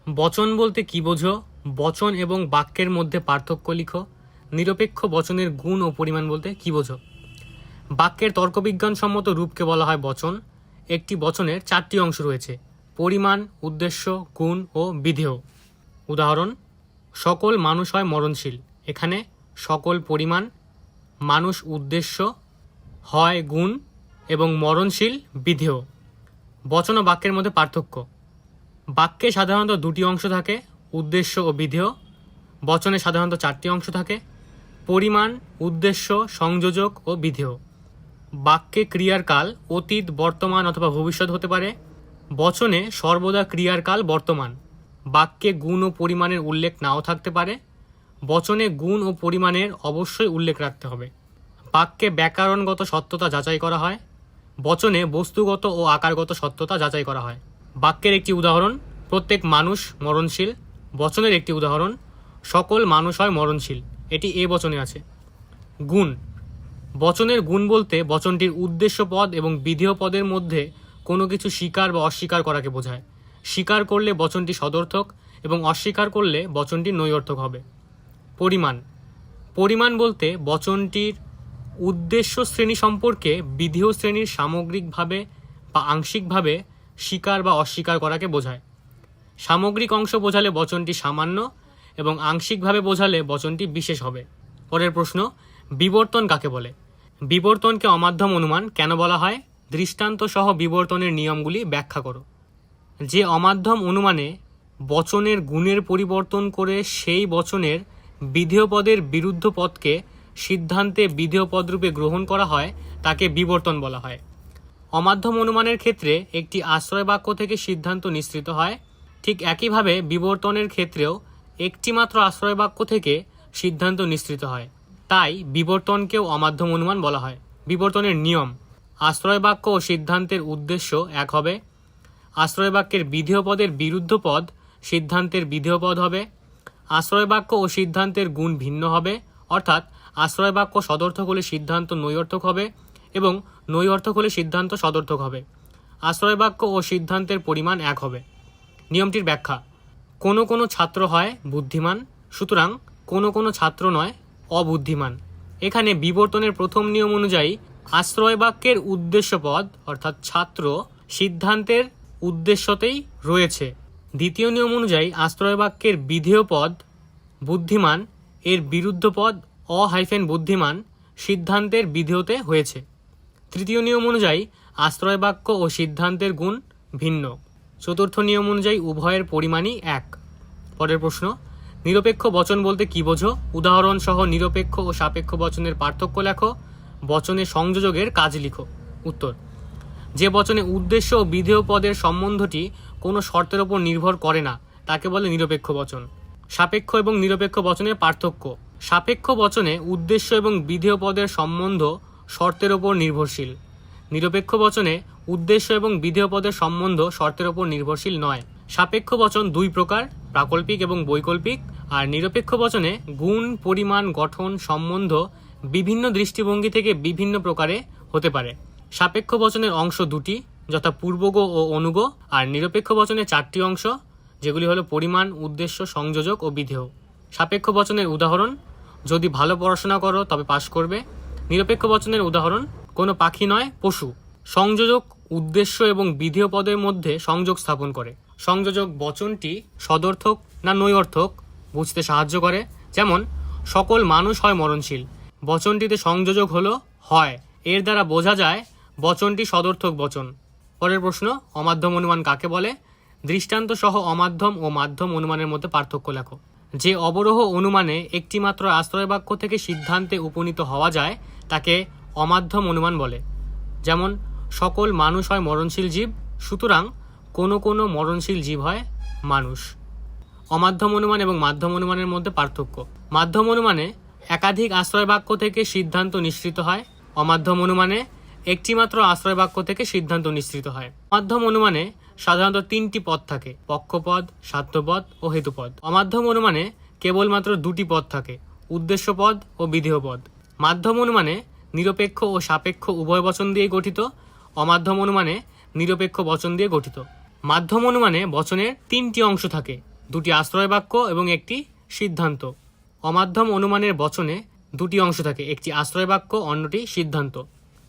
বচন বলতে কি বোঝো? বচন এবং বাক্যের মধ্যে পার্থক্য লিখো। নিরপেক্ষ বচনের গুণ ও পরিমাণ বলতে কি বোঝো? বাক্যের তর্কবিজ্ঞানসম্মত রূপকে বলা হয় বচন। একটি বচনের 4টি অংশ রয়েছে: পরিমাণ, উদ্দেশ্য, গুণ ও বিধেয়। উদাহরণ: সকল মানুষ হয় মরণশীল। এখানে সকল পরিমাণ, মানুষ উদ্দেশ্য, হয় গুণ এবং মরণশীল বিধেয়। বচন ও বাক্যের মধ্যে পার্থক্য: বাক্যে সাধারণত 2টি অংশ থাকে, উদ্দেশ্য ও বিধেয়। বচনে সাধারণত 4টি অংশ থাকে: পরিমাণ, উদ্দেশ্য, সংযোজক ও বিধেয়। বাক্যে ক্রিয়ার কাল অতীত, বর্তমান অথবা ভবিষ্যৎ হতে পারে। বচনে সর্বদা ক্রিয়ার কাল বর্তমান। বাক্যে গুণ ও পরিমাণের উল্লেখ নাও থাকতে পারে। বচনে গুণ ও পরিমাণের অবশ্যই উল্লেখ রাখতে হবে। বাক্যে ব্যাকরণগত সত্যতা যাচাই করা হয়। বচনে বস্তুগত ও আকারগত সত্যতা যাচাই করা হয়। বাক্যের একটি উদাহরণ: প্রত্যেক মানুষ মরণশীল। বচনের একটি উদাহরণ: সকল মানুষ হয় মরণশীল। এটি এ বচনে আছে। গুণ: বচনের গুণ বলতে বচনটির উদ্দেশ্য পদ এবং বিধেয় পদের মধ্যে কোনো কিছু স্বীকার বা অস্বীকার করাকে বোঝায়। স্বীকার করলে বচনটি সদর্থক এবং অস্বীকার করলে বচনটি নৈঅর্থক হবে। পরিমাণ: পরিমাণ বলতে বচনটির উদ্দেশ্য শ্রেণী সম্পর্কে বিধেয় শ্রেণীর সামগ্রিকভাবে বা আংশিকভাবে স্বীকার বা অস্বীকার করাকে বোঝায়। সামগ্রিক অংশ বোঝালে বচনটি সামান্য এবং আংশিকভাবে বোঝালে বচনটি বিশেষ হবে। পরের প্রশ্ন: বিবর্তন কাকে বলে? বিবর্তনকে অমাধ্যম অনুমান কেন বলা হয়? দৃষ্টান্ত সহ বিবর্তনের নিয়মগুলি ব্যাখ্যা করো। যে অমাধ্যম অনুমানে বচনের গুণের পরিবর্তন করে সেই বচনের বিধেয় পদের বিরুদ্ধ পদকে সিদ্ধান্তে বিধেয় পদরূপে গ্রহণ করা হয় তাকে বিবর্তন বলা হয়। অমাধ্যম অনুমানের ক্ষেত্রে একটি আশ্রয় বাক্য থেকে সিদ্ধান্ত নিঃসৃত হয়। ঠিক একইভাবে বিবর্তনের ক্ষেত্রেও একটি মাত্র আশ্রয় বাক্য থেকে সিদ্ধান্ত নিঃসৃত হয়। তাই বিবর্তনকেও অমাধ্যম অনুমান বলা হয়। বিবর্তনের নিয়ম: আশ্রয় বাক্য ও সিদ্ধান্তের উদ্দেশ্য এক হবে। আশ্রয় বাক্যের বিধেয় পদের বিরুদ্ধ পদ সিদ্ধান্তের বিধেয় পদ হবে। আশ্রয় বাক্য ও সিদ্ধান্তের গুণ ভিন্ন হবে, অর্থাৎ আশ্রয় বাক্য সদর্থক হলে সিদ্ধান্ত নৈঅর্থক হবে এবং নৈঅর্থক হলে সিদ্ধান্ত সদর্থক হবে। আশ্রয় বাক্য ও সিদ্ধান্তের পরিমাণ এক হবে। নিয়মটির ব্যাখ্যা: কোনো কোনো ছাত্র হয় বুদ্ধিমান, সুতরাং কোনো কোনো ছাত্র নয় অবুদ্ধিমান। এখানে বিবর্তনের প্রথম নিয়ম অনুযায়ী আশ্রয় বাক্যের উদ্দেশ্য পদ অর্থাৎ ছাত্র সিদ্ধান্তের উদ্দেশ্যতেই রয়েছে। দ্বিতীয় নিয়ম অনুযায়ী আশ্রয় বাক্যের বিধেয় পদ বুদ্ধিমান এর বিরুদ্ধ পদ বুদ্ধিমান সিদ্ধান্তের বিধেয়তে হয়েছে। তৃতীয় নিয়ম অনুযায়ী আশ্রয় বাক্য ও সিদ্ধান্তের গুণ ভিন্ন। চতুর্থ নিয়ম অনুযায়ী উভয়ের পরিমাণই এক। পরের প্রশ্ন: নিরপেক্ষ বচন বলতে কি বোঝো? উদাহরণ সহ নিরপেক্ষ ও সাপেক্ষ বচনের পার্থক্য লেখো। বচনে সংযোজকের কাজ লিখো। উত্তর: যে বচনে উদ্দেশ্য ও বিধেয় পদের সম্বন্ধটি কোনো শর্তের ওপর নির্ভর করে না তাকে বলে নিরপেক্ষ বচন। সাপেক্ষ এবং নিরপেক্ষ বচনের পার্থক্য: সাপেক্ষ বচনে উদ্দেশ্য এবং বিধেয় পদের সম্বন্ধ শর্তের ওপর নির্ভরশীল। নিরপেক্ষ বচনে উদ্দেশ্য এবং বিধেয় পদের সম্বন্ধ শর্তের ওপর নির্ভরশীল নয়। সাপেক্ষ বচন 2 প্রকার: প্রাকল্পিক এবং বৈকল্পিক। আর নিরপেক্ষ বচনে গুণ, পরিমাণ, গঠন, সম্বন্ধ বিভিন্ন দৃষ্টিভঙ্গি থেকে বিভিন্ন প্রকারে হতে পারে। সাপেক্ষ বচনের অংশ 2টি, যথা পূর্বগ ও অনুগ। আর নিরপেক্ষ বচনের 4টি অংশ, যেগুলি হলো পরিমাণ, উদ্দেশ্য, সংযোজক ও বিধেয়। সাপেক্ষ বচনের উদাহরণ: যদি ভালো পড়াশোনা করো তবে পাশ করবে। নিরপেক্ষ বচনের উদাহরণ: কোনো পাখি নয়, পশু। সংযোজক উদ্দেশ্য এবং বিধেয় পদের মধ্যে সংযোগ স্থাপন করে। সংযোজক বচনটি সদর্থক না নৈঅর্থক বুঝতে সাহায্য করে। যেমন, সকল মানুষ হয় মরণশীল। বচনটিতে সংযোজক হলো হয়, এর দ্বারা বোঝা যায় বচনটি সদর্থক বচন। পরের প্রশ্ন: অমাধ্যম অনুমান কাকে বলে? দৃষ্টান্ত সহ অমাধ্যম ও মাধ্যম অনুমানের মধ্যে পার্থক্য লেখো। যে অবরোহ অনুমানে একটি মাত্র আশ্রয় বাক্য থেকে সিদ্ধান্তে উপনীত হওয়া যায় তাকে অমাধ্যম অনুমান বলে। যেমন, সকল মানুষ হয় মরণশীল জীব, সুতরাং কোনো কোনো মরণশীল জীব হয় মানুষ। অমাধ্যম অনুমান এবং মাধ্যম অনুমানের মধ্যে পার্থক্য: মাধ্যম অনুমানে একাধিক আশ্রয় বাক্য থেকে সিদ্ধান্ত নিঃসৃত হয়। অমাধ্যম অনুমানে একটি মাত্র আশ্রয় বাক্য থেকে সিদ্ধান্ত নিঃসৃত হয়। মাধ্যম অনুমানে সাধারণত 3টি পদ থাকে: পক্ষপদ, সাধ্যপদ ও হেতুপদ। অমাধ্যম অনুমানে কেবলমাত্র 2টি পদ থাকে: উদ্দেশ্য পদ ও বিধেয় পদ। মাধ্যম অনুমানে নিরপেক্ষ ও সাপেক্ষ উভয় বচন দিয়ে গঠিত। অমাধ্যম অনুমানে নিরপেক্ষ বচন দিয়ে গঠিত। মাধ্যম অনুমানে বচনের 3টি অংশ থাকে: দুটি আশ্রয় বাক্য এবং একটি সিদ্ধান্ত। অমাধ্যম অনুমানের বচনে দুটি অংশ থাকে, একটি আশ্রয় বাক্য, অন্যটি সিদ্ধান্ত।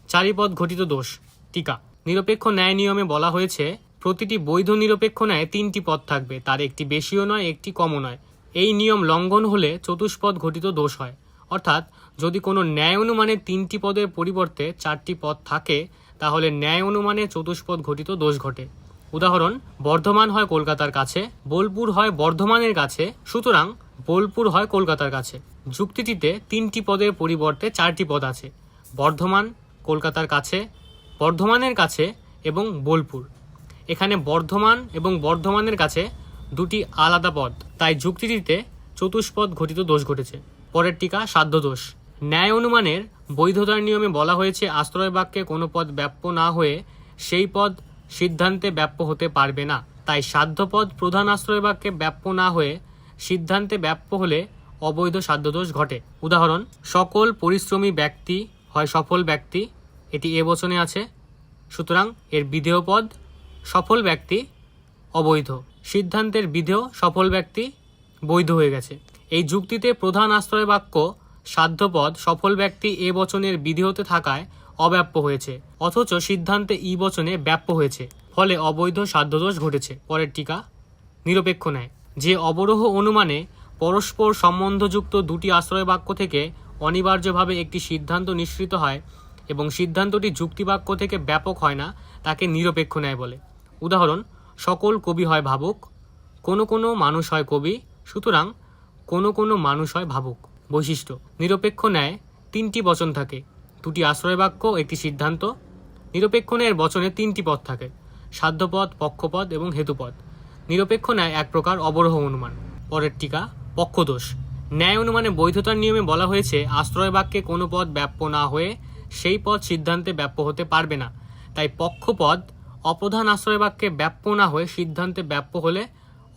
চারিপদ ঘটিত দোষ। টিকা। নিরপেক্ষ ন্যায় নিয়মে বলা হয়েছে প্রতিটি বৈধ নিরপেক্ষ ন্যায়ে তিনটি পদ থাকবে, তার একটি বেশিও নয়, একটি কমও নয়। এই নিয়ম লঙ্ঘন হলে চতুষ্পদ ঘটিত দোষ হয়। অর্থাৎ যদি কোনো ন্যায় অনুমানে তিনটি পদের পরিবর্তে চারটি পদ থাকে তাহলে ন্যায় অনুমানে চতুষ্পদ ঘটিত দোষ ঘটে। উদাহরণ, বর্ধমান হয় কলকাতার কাছে, বোলপুর হয় বর্ধমানের কাছে, সুতরাং বোলপুর হয় কলকাতার কাছে। যুক্তিটিতে তিনটি পদের পরিবর্তে চারটি পদ আছে, বর্ধমান, কলকাতার কাছে, বর্ধমানের কাছে এবং বোলপুর। এখানে বর্ধমান এবং বর্ধমানের কাছে দুটি আলাদা পদ, তাই যুক্তিটিতে চতুষ্পদ ঘটিত দোষ ঘটেছে। পরের টিকা, সাধ্য দোষ। ন্যায় অনুমানের বৈধতার নিয়মে বলা হয়েছে আশ্রয় বাক্যে কোনো পদ ব্যাপ্য না হয়ে সেই পদ সিদ্ধান্তে ব্যাপ্য হতে পারবে না। তাই সাধ্য পদ প্রধান আশ্রয় বাক্যে ব্যাপ্য না হয়ে সিদ্ধান্তে ব্যাপ্য হলে অবৈধ সাধ্য দোষ ঘটে। উদাহরণ, সকল পরিশ্রমী ব্যক্তি হয় সফল ব্যক্তি, এটি এ বচনে আছে, সুতরাং এর বিধেয় পদ সফল ব্যক্তি অবৈধ। সিদ্ধান্তের বিধেয় সফল ব্যক্তি বৈধ হয়ে গেছে। এই যুক্তিতে প্রধান আশ্রয় বাক্য সাধ্যপদ সফল ব্যক্তি এ বচনের বিধেয়তে থাকায় অব্যাপ্য হয়েছে, অথচ সিদ্ধান্তে ই বচনে ব্যাপ্য হয়েছে, ফলে অবৈধ সাধ্যদোষ ঘটেছে। পরের টিকা, নিরপেক্ষ ন্যায়। যে অবরোহ অনুমানে পরস্পর সম্বন্ধযুক্ত দুটি আশ্রয় বাক্য থেকে অনিবার্যভাবে একটি সিদ্ধান্ত নিঃসৃত হয় এবং সিদ্ধান্তটি যুক্তিবাক্য থেকে ব্যাপক হয় না, তাকে নিরপেক্ষ ন্যায় বলে। উদাহরণ, সকল কবি হয় ভাবুক, কোনো কোনো মানুষ হয় কবি, সুতরাং কোনো কোনো মানুষ হয় ভাবুক। বৈশিষ্ট্য, নিরপেক্ষ ন্যায় তিনটি বচন থাকে, দুটি আশ্রয় বাক্য, একটি সিদ্ধান্ত। নিরপেক্ষ ন্যায়ের বচনে তিনটি পদ থাকে, সাধ্যপদ, পক্ষপদ এবং হেতুপদ। নিরপেক্ষ ন্যায় এক প্রকার অবরোহ অনুমান। পরের টিকা, পক্ষদোষ। ন্যায় অনুমানে বৈধতার নিয়মে বলা হয়েছে আশ্রয় বাক্যে কোনো পদ ব্যাপ্য না হয়ে সেই পদ সিদ্ধান্তে ব্যাপ্য হতে পারবে না। তাই পক্ষপদ অপ্রধান আশ্রয় বাক্যে ব্যাপ্য না হয়ে সিদ্ধান্তে ব্যাপ্য হলে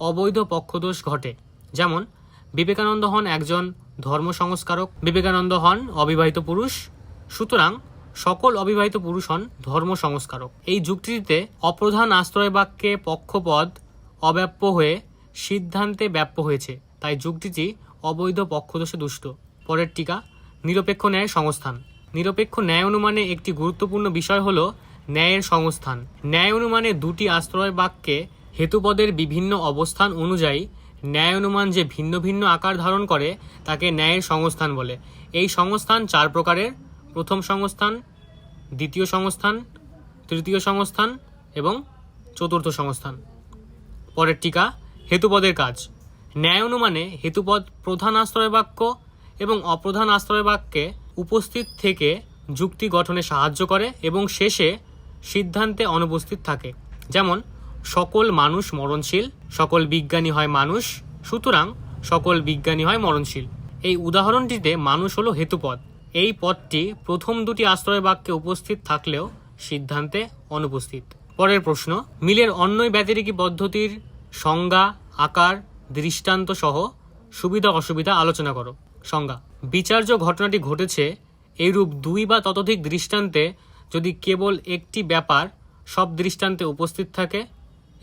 অবৈধ পক্ষদোষ ঘটে। যেমন, বিবেকানন্দ হন একজন ধর্ম সংস্কারক, বিবেকানন্দ হন অবিবাহিত পুরুষ, সুতরাং সকল অবিবাহিত পুরুষ হন ধর্ম সংস্কারক। এই যুক্তিটিতে অপ্রধান আশ্রয় বাক্যে পক্ষপদ অব্যাপ্য হয়ে সিদ্ধান্তে ব্যাপ্য হয়েছে, তাই যুক্তিটি অবৈধ পক্ষদোষে দুষ্ট। পরের টিকা, নিরপেক্ষ ন্যায় সংস্থান। নিরপেক্ষ ন্যায় অনুমানে একটি গুরুত্বপূর্ণ বিষয় হল ন্যায়ের সংস্থান। ন্যায় অনুমানে দুটি আশ্রয় বাক্যে হেতুপদের বিভিন্ন অবস্থান অনুযায়ী ন্যায় অনুমান যে ভিন্ন ভিন্ন আকার ধারণ করে তাকে ন্যায়ের সংস্থান বলে। এই সংস্থান চার প্রকারের: প্রথম সংস্থান, দ্বিতীয় সংস্থান, তৃতীয় সংস্থান এবং চতুর্থ সংস্থান। পরের টিকা, হেতুপদের কাজ। ন্যায় অনুমানে হেতুপদ প্রধান আশ্রয় বাক্য এবং অপ্রধান আশ্রয় বাক্যে উপস্থিত থেকে যুক্তি গঠনে সাহায্য করে এবং শেষে সিদ্ধান্তে অনুপস্থিত থাকে। যেমন, সকল মানুষ মরণশীল, সকল বিজ্ঞানী হয় মানুষ, সুতরাং সকল বিজ্ঞানী হয় মরণশীল। এই উদাহরণটিতে মানুষ হলো হেতুপদ। এই পদটি প্রথম দুটি আশ্রয় বাক্যে উপস্থিত থাকলেও সিদ্ধান্তে অনুপস্থিত। পরের প্রশ্ন, মিলের অন্যয় ব্যতিরেকী পদ্ধতির সংজ্ঞা, আকার, দৃষ্টান্ত সহ সুবিধা অসুবিধা আলোচনা করো। সংজ্ঞা: বিচার্য ঘটনাটি ঘটেছে এইরূপ দুই বা ততোধিক দৃষ্টান্তে যদি কেবল একটি ব্যাপার সব দৃষ্টান্তে উপস্থিত থাকে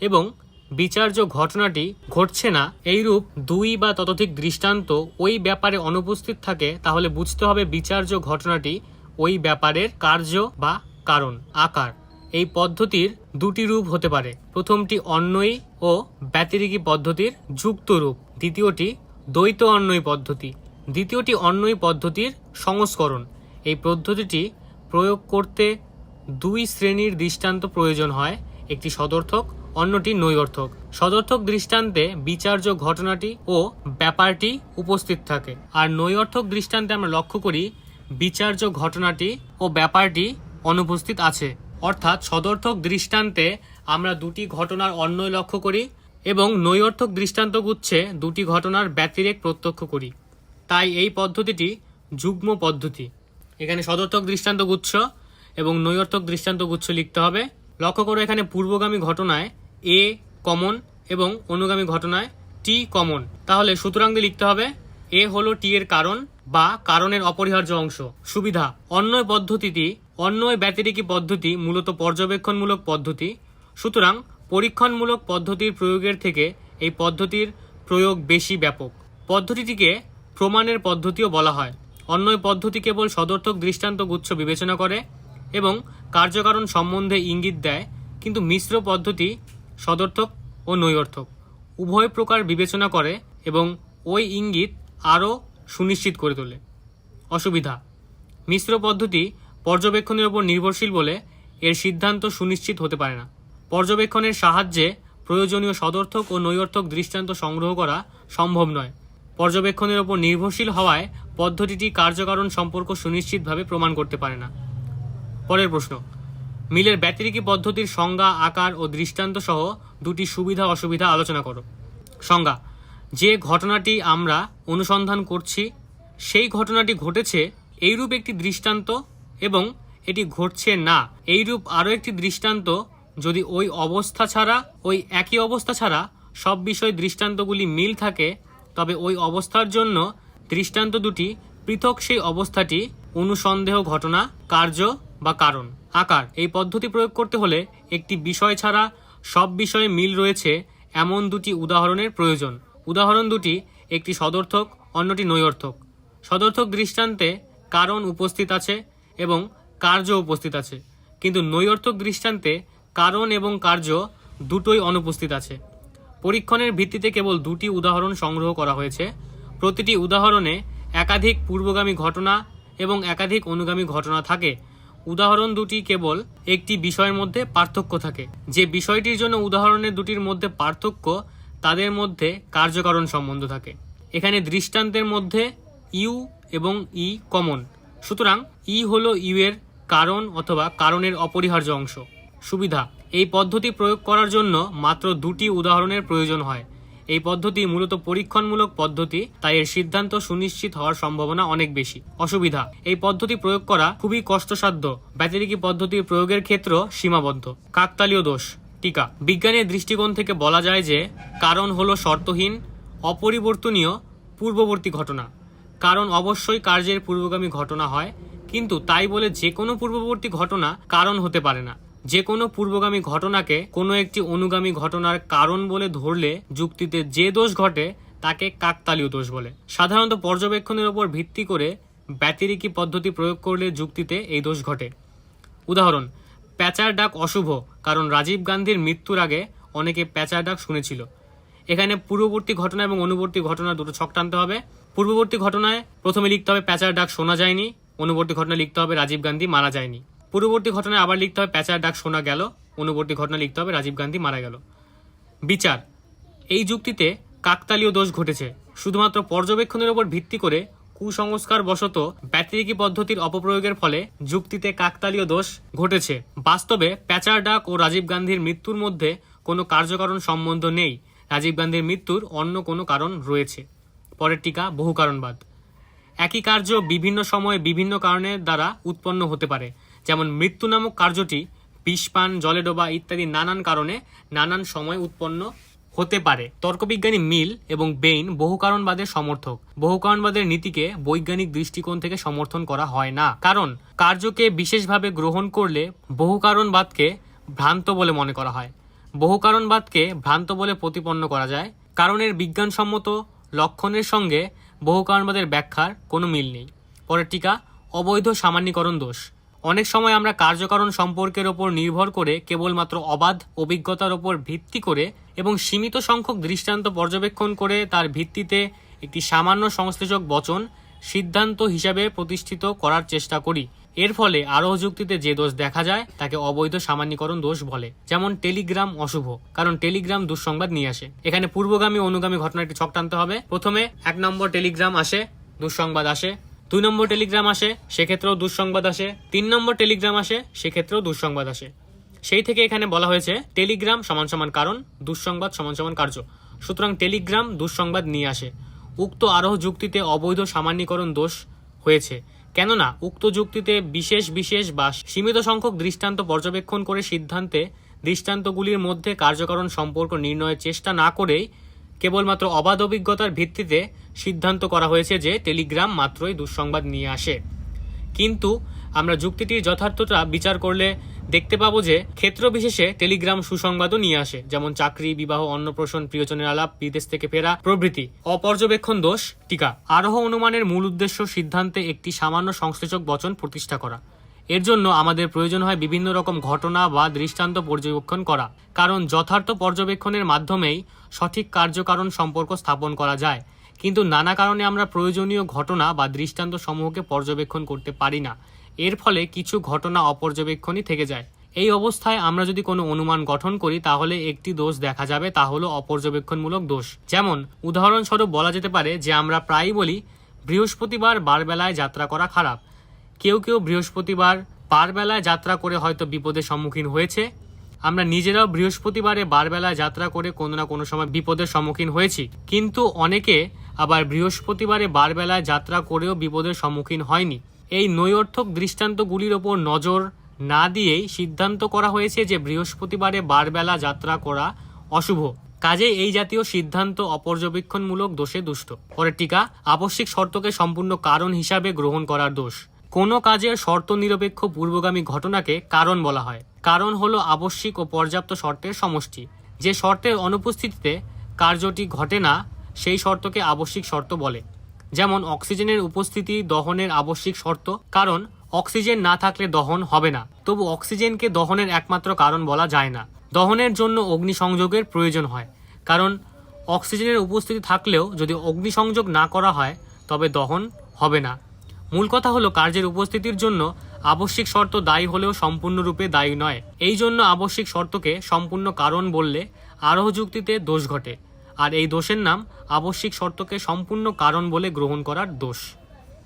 এবং বিচার্য ঘটনাটি ঘটছে না এইরূপ দুই বা ততোধিক দৃষ্টান্ত ওই ব্যাপারে অনুপস্থিত থাকে, তাহলে বুঝতে হবে বিচার্য ঘটনাটি ওই ব্যাপারের কার্য বা কারণ, আকার। এই পদ্ধতির দুটি রূপ হতে পারে। প্রথমটি অন্বয়ী ও ব্যতিরেকী পদ্ধতির যুক্ত রূপ, দ্বিতীয়টি দ্বৈত অন্বয়ী পদ্ধতি। দ্বিতীয়টি অন্বয়ী পদ্ধতির সংস্করণ। এই পদ্ধতিটি প্রয়োগ করতে দুই শ্রেণীর দৃষ্টান্ত প্রয়োজন হয়, একটি সদর্থক, অন্যটি নৈঅর্থক। সদর্থক দৃষ্টান্তে বিচার্য ঘটনাটি ও ব্যাপারটি উপস্থিত থাকে, আর নৈঅর্থক দৃষ্টান্তে আমরা লক্ষ্য করি বিচার্য ঘটনাটি ও ব্যাপারটি অনুপস্থিত আছে। অর্থাৎ সদর্থক দৃষ্টান্তে আমরা দুটি ঘটনার অন্বয় লক্ষ্য করি এবং নৈঅর্থক দৃষ্টান্তগুচ্ছে দুটি ঘটনার ব্যতিরেক প্রত্যক্ষ করি। তাই এই পদ্ধতিটি যুগ্ম পদ্ধতি। এখানে সদর্থক দৃষ্টান্তগুচ্ছ এবং নৈঅর্থক দৃষ্টান্তগুচ্ছ লিখতে হবে। লক্ষ্য করো, এখানে পূর্বগামী ঘটনায় এ কমন এবং অনুগামী ঘটনায় টি কমন। তাহলে সুতরাং দিয়ে লিখতে হবে এ হলো টি এর কারণ বা কারণের অপরিহার্য অংশ। সুবিধা: অন্বয় পদ্ধতিটি অন্বয় ব্যতিরেকী পদ্ধতি মূলত পর্যবেক্ষণমূলক পদ্ধতি, সুতরাং পরীক্ষণমূলক পদ্ধতির প্রয়োগের থেকে এই পদ্ধতির প্রয়োগ বেশি ব্যাপক। পদ্ধতিটিকে প্রমাণের পদ্ধতিও বলা হয়। অন্য পদ্ধতি কেবল সদর্থক দৃষ্টান্ত গুচ্ছ বিবেচনা করে এবং কার্যকারণ সম্বন্ধে ইঙ্গিত দেয়, কিন্তু মিশ্র পদ্ধতি সদর্থক ও নৈর্থক উভয় প্রকার বিবেচনা করে এবং ওই ইঙ্গিত আরও সুনিশ্চিত করে তোলে। অসুবিধা: মিশ্র পদ্ধতি পর্যবেক্ষণের উপর নির্ভরশীল বলে এর সিদ্ধান্ত সুনিশ্চিত হতে পারে না। পর্যবেক্ষণের সাহায্যে প্রয়োজনীয় সদর্থক ও নৈর্থক দৃষ্টান্ত সংগ্রহ করা সম্ভব নয়। পর্যবেক্ষণের উপর নির্ভরশীল হওয়ায় পদ্ধতিটি কার্যকারণ সম্পর্ক সুনিশ্চিতভাবে প্রমাণ করতে পারে না। পরের প্রশ্ন: মিলের ব্যতিরেকী পদ্ধতির সংজ্ঞা, আকার ও দৃষ্টান্ত সহ দুটি সুবিধা অসুবিধা আলোচনা করো। সংজ্ঞা: যে ঘটনাটি আমরা অনুসন্ধান করছি সেই ঘটনাটি ঘটেছে এইরূপ একটি দৃষ্টান্ত এবং এটি ঘটছে না এইরূপ আরও একটি দৃষ্টান্ত যদি ওই একই অবস্থা ছাড়া সব বিষয় দৃষ্টান্তগুলি মিল থাকে, তবে ওই অবস্থার জন্য দৃষ্টান্ত দুটি পৃথক সেই অবস্থাটি অনুসন্দেহ ঘটনা, কার্য বা কারণ। আকার: এই পদ্ধতি প্রয়োগ করতে হলে একটি বিষয় ছাড়া সব বিষয়ে মিল রয়েছে এমন দুটি উদাহরণের প্রয়োজন। উদাহরণ দুটি একটি সদর্থক, অন্যটি নৈর্থক। সদর্থক দৃষ্টান্তে কারণ উপস্থিত আছে এবং কার্য উপস্থিত আছে, কিন্তু নৈর্থক দৃষ্টান্তে কারণ এবং কার্য দুটোই অনুপস্থিত আছে। পরীক্ষণের ভিত্তিতে কেবল দুটি উদাহরণ সংগ্রহ করা হয়েছে। প্রতিটি উদাহরণে একাধিক পূর্বগামী ঘটনা এবং একাধিক অনুগামী ঘটনা থাকে। উদাহরণ দুটি কেবল একটি বিষয়ের মধ্যে পার্থক্য থাকে। যে বিষয়টির জন্য উদাহরণের দুটির মধ্যে পার্থক্য, তাদের মধ্যে কার্যকারণ সম্বন্ধ থাকে। এখানে দৃষ্টান্তের মধ্যে ইউ এবং ই কমন, সুতরাং ই হলো ইউ এর কারণ অথবা কারণের অপরিহার্য অংশ। সুবিধা: এই পদ্ধতি প্রয়োগ করার জন্য মাত্র দুটি উদাহরণের প্রয়োজন হয়। এই পদ্ধতি মূলত পরীক্ষণমূলক পদ্ধতি, তাই এর সিদ্ধান্ত সুনিশ্চিত হওয়ার সম্ভাবনা অনেক বেশি। অসুবিধা: এই পদ্ধতি প্রয়োগ করা খুবই কষ্টসাধ্য। ব্যতিরেকী পদ্ধতির প্রয়োগের ক্ষেত্র সীমাবদ্ধ। কাকতালীয় দোষ। টিকা: বিজ্ঞানের দৃষ্টিকোণ থেকে বলা যায় যে কারণ হলো শর্তহীন, অপরিবর্তনীয় পূর্ববর্তী ঘটনা। কারণ অবশ্যই কার্যের পূর্বগামী ঘটনা হয়, কিন্তু তাই বলে যে কোনো পূর্ববর্তী ঘটনা কারণ হতে পারে না। যে কোনো পূর্বগামী ঘটনাকে কোনো একটি অনুগামী ঘটনার কারণ বলে ধরলে যুক্তিতে যে দোষ ঘটে তাকে কাকতালীয় দোষ বলে। সাধারণত পর্যবেক্ষণের উপর ভিত্তি করে ব্যতিরেকী পদ্ধতি প্রয়োগ করলে যুক্তিতে এই দোষ ঘটে। উদাহরণ: প্যাঁচার ডাক অশুভ, কারণ রাজীব গান্ধীর মৃত্যুর আগে অনেকে প্যাঁচার ডাক শুনেছিল। এখানে পূর্ববর্তী ঘটনা এবং অনুবর্তী ঘটনা দুটো ছক টানতে হবে। পূর্ববর্তী ঘটনায় প্রথমে লিখতে হবে প্যাঁচার ডাক শোনা যায়নি, অনুবর্তী ঘটনা লিখতে হবে রাজীব গান্ধী মারা যায়নি। পূর্ববর্তী ঘটনায় আবার লিখতে হবে প্যাঁচার ডাক শোনা গেল, অনুবর্তী ঘটনা লিখতে হবে রাজীব গান্ধী মারা গেল। বিচার: এই যুক্তিতে কাকতালীয় দোষ ঘটেছে। শুধুমাত্র পর্যবেক্ষণের উপর ভিত্তি করে কুসংস্কার বশত ব্যতিরেকী পদ্ধতির অপপ্রয়োগের ফলে যুক্তিতে কাকতালীয় দোষ ঘটেছে। বাস্তবে প্যাঁচার ডাক ও রাজীব গান্ধীর মৃত্যুর মধ্যে কোনো কার্যকারণ সম্বন্ধ নেই। রাজীব গান্ধীর মৃত্যুর অন্য কোনো কারণ রয়েছে। পরের টিকা: বহু কারণবাদ। একই কার্য বিভিন্ন সময়ে বিভিন্ন কারণের দ্বারা উৎপন্ন হতে পারে। যেমন মৃত্যু নামক কার্যটি বিষপান, জলে ডোবা ইত্যাদি নানান কারণে নানান সময় উৎপন্ন হতে পারে। তর্কবিজ্ঞানী মিল এবং বেইন বহু কারণবাদের সমর্থক। বহু কারণবাদের নীতিকে বৈজ্ঞানিক দৃষ্টিকোণ থেকে সমর্থন করা হয় না, কারণ কার্যকে বিশেষভাবে গ্রহণ করলে বহু কারণবাদকে ভ্রান্ত বলে মনে করা হয়। বহু কারণবাদকে ভ্রান্ত বলে প্রতিপন্ন করা যায় কারণের বিজ্ঞানসম্মত লক্ষণের সঙ্গে বহু কারণবাদের ব্যাখ্যার কোনো মিল নেই। পরের টিকা: অবৈধ সামান্যীকরণ দোষ। অনেক সময় আমরা কার্যকারণ সম্পর্কের ওপর নির্ভর করে কেবলমাত্র অবাধ অভিজ্ঞতার ওপর ভিত্তি করে এবং সীমিত সংখ্যক দৃষ্টান্ত পর্যবেক্ষণ করে তার ভিত্তিতে একটি সামান্য সংশ্লেষক বচন সিদ্ধান্ত হিসাবে প্রতিষ্ঠিত করার চেষ্টা করি। এর ফলে আরোহ যুক্তিতে যে দোষ দেখা যায় তাকে অবৈধ সামান্যীকরণ দোষ বলে। যেমন টেলিগ্রাম অশুভ, কারণ টেলিগ্রাম দুঃসংবাদ নিয়ে আসে। এখানে পূর্বগামী অনুগামী ঘটনাটি ছক টানতে হবে। প্রথমে 1 নম্বর টেলিগ্রাম আসে, দুঃসংবাদ আসে। 2 নম্বর টেলিগ্রাম আসে, সেক্ষেত্রেও দুঃসংবাদ আসে। 3 নম্বর টেলিগ্রাম আসে, সেক্ষেত্রেও দুঃসংবাদ আসে। সেই থেকে এখানে বলা হয়েছে টেলিগ্রাম সমান সমান কারণ, দুঃসংবাদ সমান সমান কার্য। সুতরাং টেলিগ্রাম দুঃসংবাদ নিয়ে আসে। উক্ত আরোহ যুক্তিতে অবৈধ সামান্যীকরণ দোষ হয়েছে, কেননা উক্ত যুক্তিতে বিশেষ বা সীমিত সংখ্যক দৃষ্টান্ত পর্যবেক্ষণ করে সিদ্ধান্তে দৃষ্টান্তগুলির মধ্যে কার্যকারণ সম্পর্ক নির্ণয়ের চেষ্টা না করেই কেবলমাত্র অবাধ অভিজ্ঞতার ভিত্তিতে সিদ্ধান্ত করা হয়েছে যে টেলিগ্রাম মাত্রই দুঃসংবাদ নিয়ে আসে। কিন্তু আমরা যুক্তিটির যথার্থতা বিচার করলে দেখতে পাবো যে ক্ষেত্র বিশেষে টেলিগ্রাম সুসংবাদও নিয়ে আসে, যেমন চাকরি, বিবাহ, অন্নপ্রাশন, প্রিয়জনের আলাপ, বিদেশ থেকে ফেরা প্রভৃতি। অপর্যবেক্ষণ দোষ। টিকা। আরোহ অনুমানের মূল উদ্দেশ্য সিদ্ধান্তে একটি সামান্য সংশ্লেষক বচন প্রতিষ্ঠা করা। এর জন্য আমাদের প্রয়োজন হয় বিভিন্ন রকম ঘটনা বা দৃষ্টান্ত পর্যবেক্ষণ করা, কারণ যথার্থ পর্যবেক্ষণের মাধ্যমেই সঠিক কার্যকারণ সম্পর্ক স্থাপন করা যায়। কিন্তু নানা কারণে আমরা প্রয়োজনীয় ঘটনা বা দৃষ্টান্ত সমূহকে পর্যবেক্ষণ করতে পারি না। এর ফলে কিছু ঘটনা অপর্যবেক্ষণই থেকে যায়। এই অবস্থায় আমরা যদি কোনো অনুমান গঠন করি তাহলে একটি দোষ দেখা যাবে, তা হলো অপর্যবেক্ষণমূলক দোষ। যেমন উদাহরণস্বরূপ বলা যেতে পারে যে আমরা প্রায়ই বলি বৃহস্পতিবার বারবেলায় যাত্রা করা খারাপ। কেউ কেউ বৃহস্পতিবার বারবেলায় যাত্রা করে হয়তো বিপদের সম্মুখীন হয়েছে। আমরা নিজেরাও বৃহস্পতিবারে বারবেলায় যাত্রা করে কোনো না কোনো সময় বিপদের সম্মুখীন হয়েছি, কিন্তু অনেকে আবার বৃহস্পতিবারে বারবেলায় যাত্রা করেও বিপদের সম্মুখীন হয়নি। এই নৈরর্থক দৃষ্টান্তগুলির ওপর নজর না দিয়েই সিদ্ধান্ত করা হয়েছে যে বৃহস্পতিবারে বারবেলা যাত্রা করা অশুভ। কাজে এই জাতীয় সিদ্ধান্ত অপর্যবেক্ষণমূলক দোষে দুষ্ট। পরের টিকা। আবশ্যিক শর্তকে সম্পূর্ণ কারণ হিসাবে গ্রহণ করার দোষ। কোনো কাজের শর্ত নিরপেক্ষ পূর্বগামী ঘটনাকে কারণ বলা হয়। কারণ হলো আবশ্যিক ও পর্যাপ্ত শর্তের সমষ্টি। যে শর্তের অনুপস্থিতিতে কার্যটি ঘটে না সেই শর্তকে আবশ্যিক শর্ত বলে। যেমন অক্সিজেনের উপস্থিতি দহনের আবশ্যিক শর্ত, কারণ অক্সিজেন না থাকলে দহন হবে না। তবু অক্সিজেনকে দহনের একমাত্র কারণ বলা যায় না। দহনের জন্য অগ্নিসংযোগের প্রয়োজন হয়, কারণ অক্সিজেনের উপস্থিতি থাকলেও যদি অগ্নিসংযোগ না করা হয় তবে দহন হবে না। মূল কথা হলো কার্যের উপস্থিতির জন্য আবশ্যিক শর্ত দায়ী হলেও সম্পূর্ণরূপে দায়ী নয়। এই জন্য আবশ্যিক শর্তকে সম্পূর্ণ কারণ বললে আরোহ যুক্তিতে দোষ ঘটে, আর এই দোষের নাম আবশ্যিক শর্তকে সম্পূর্ণ কারণ বলে গ্রহণ করার দোষ।